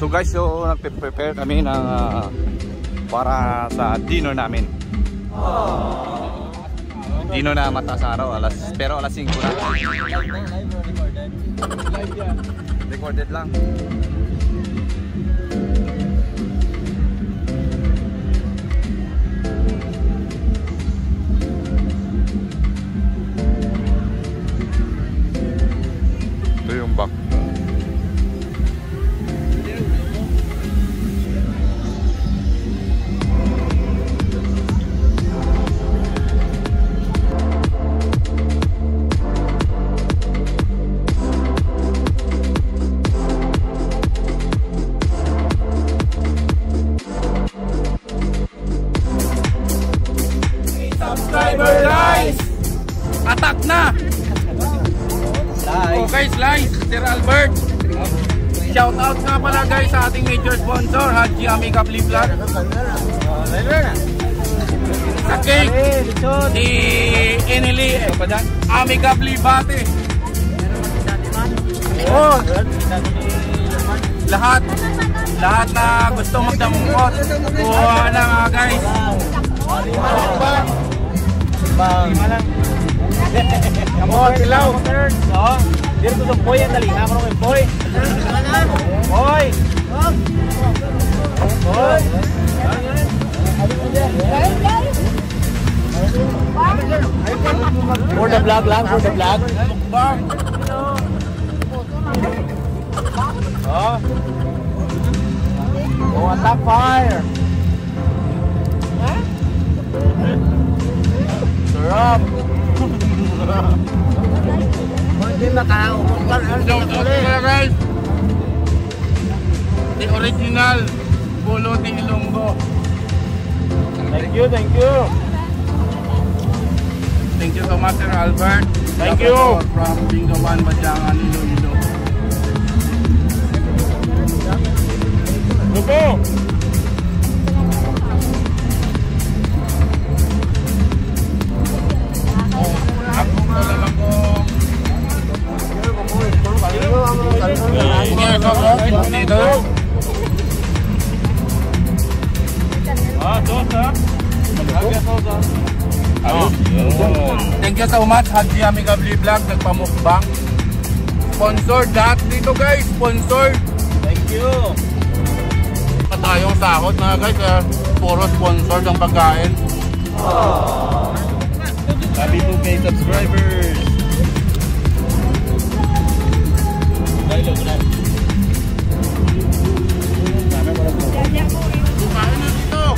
So guys, so nagpe-prepare kami ng para sa dinner namin. Dinner na mataas araw, pero alas 5 na. Recorded lang. Ito yung back. Atak na! Okay, Slice, Sir Albert. Shout out nga pala guys sa ating major sponsor, Haji Amicably Vlog. Sa cake, si Enely Amicably Bate. Oh, lahat na gusto magdamukot, kuha na nga guys. Amor, ilaw. Oo. Dito ko sa boy ang dali. Ako ng boy. Boy. Boy. For the vlog lang, for the vlog. Oh, attack fire. Sarap. Hindi makaumukar. Guys, the original Bulo de Ilonggo. Thank you, thank you. Thank you so much, Sir Albert. Thank you. From Bingawan, Badyangan, Iloilo. Lupo. Dito. you so much, Haji Amigably Vlog, nagpamukbang. Sponsored lahat dito guys, sponsored. Thank you. Tayong sahod na guys, puro sponsored ang pagkain. Happy 2K subscribers. Kumain na dito.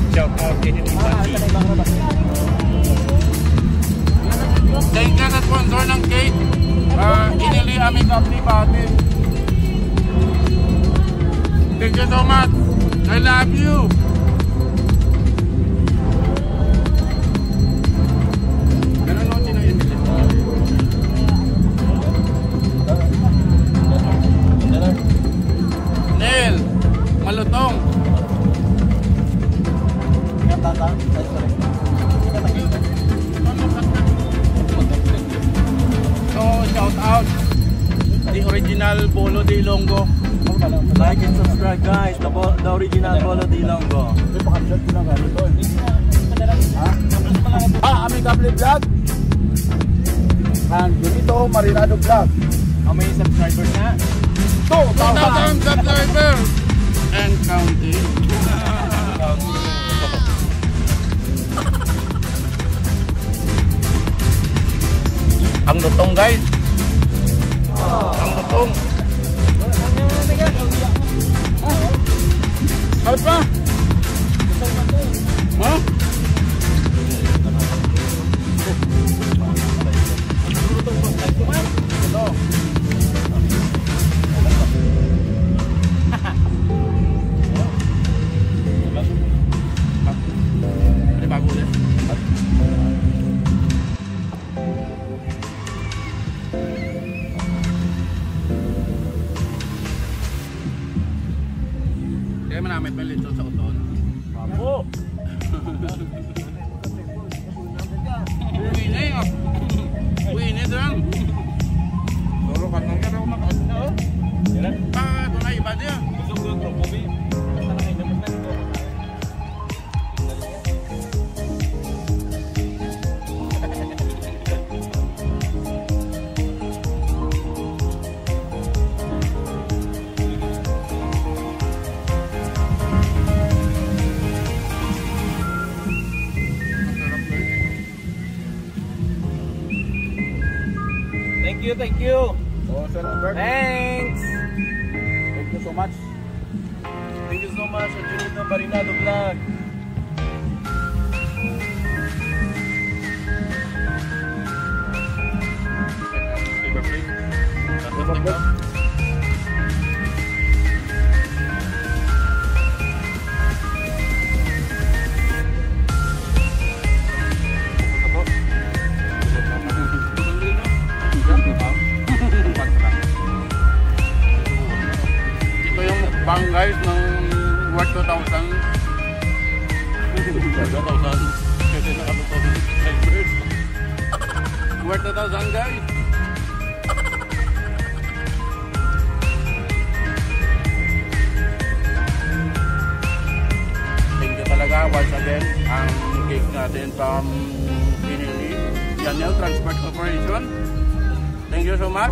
Shout out kay Tita. Thank you sa sponsor ng cake. Inili Amigably Pati. Thank you so much. I love you. Nel, malutong. So, shout out the original Bolo de Ilonggo. Like and subscribe guys, the original Bolo de Ilonggo. Amigably Vlog. And Junito Marinado Vlog. How many subscribers na? 2,000 subscribers and counting. Ang lutong guys. Ang lutong. Harap pa. Ha? Ada bagus ya. Kaya manamit may lechon sa uton. Oh. Uwi na yun. Uwi na doon. Dolo ka nang kaya ako makaas na oh. Ito na iba niya. Thank you. Oh, Sir Albert. Thanks. Thank you so much. Thank you so much sa Junito Marinado Vlog. Ito yung mukbang guys ng worth 2,000. 2,000. Kasi nakatutunan subscribers. Worth 2,000 guys. Thank you talaga once again ang cake natin from Pinili Channel Transport Corporation. Thank you so much.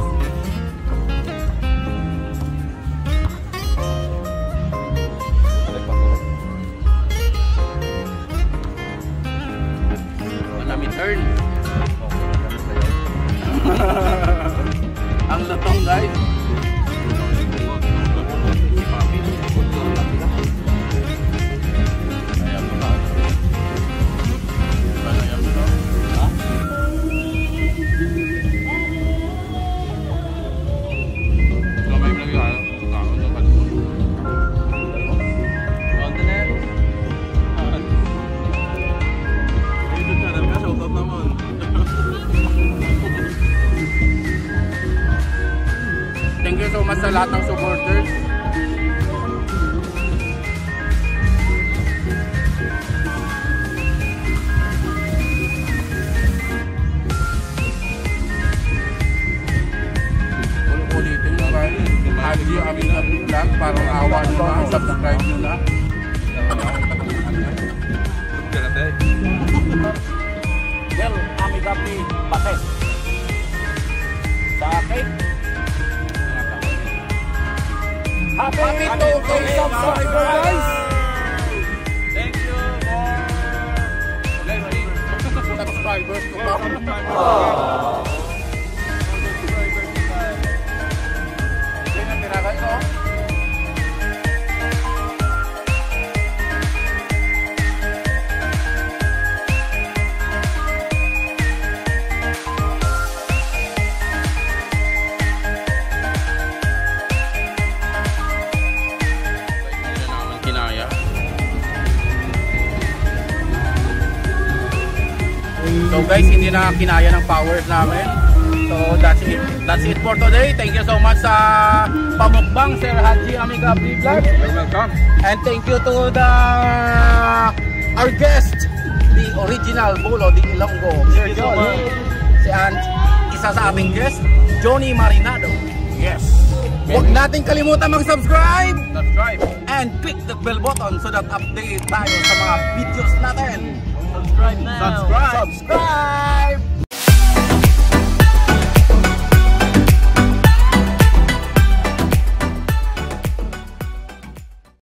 Manami turn. Ang lutong guys. Thank you so much sa lahat ng supporters. Ulitin na kayo. Haji Amigably. subscribe nyo na. Del Amigapi Bates. Sa cake. Happy 2K subscriber guys! Thank you for subscribers to come. Ito yung tirakan ko. So guys, hindi na kinaya ng powers namin. So that's it. That's it for today. Thank you so much sa pamukbang Sir Haji Amigapi Vlog. You're welcome. And thank you to the our guest, the original Bolo de Ilonggo, Sir John. And isa sa aming guest, Johnny Marinado. Yes. Huwag natin kalimutan mag-subscribe Subscribe. and click the bell button so that update tayo sa mga videos natin. Subscribe now. Subscribe!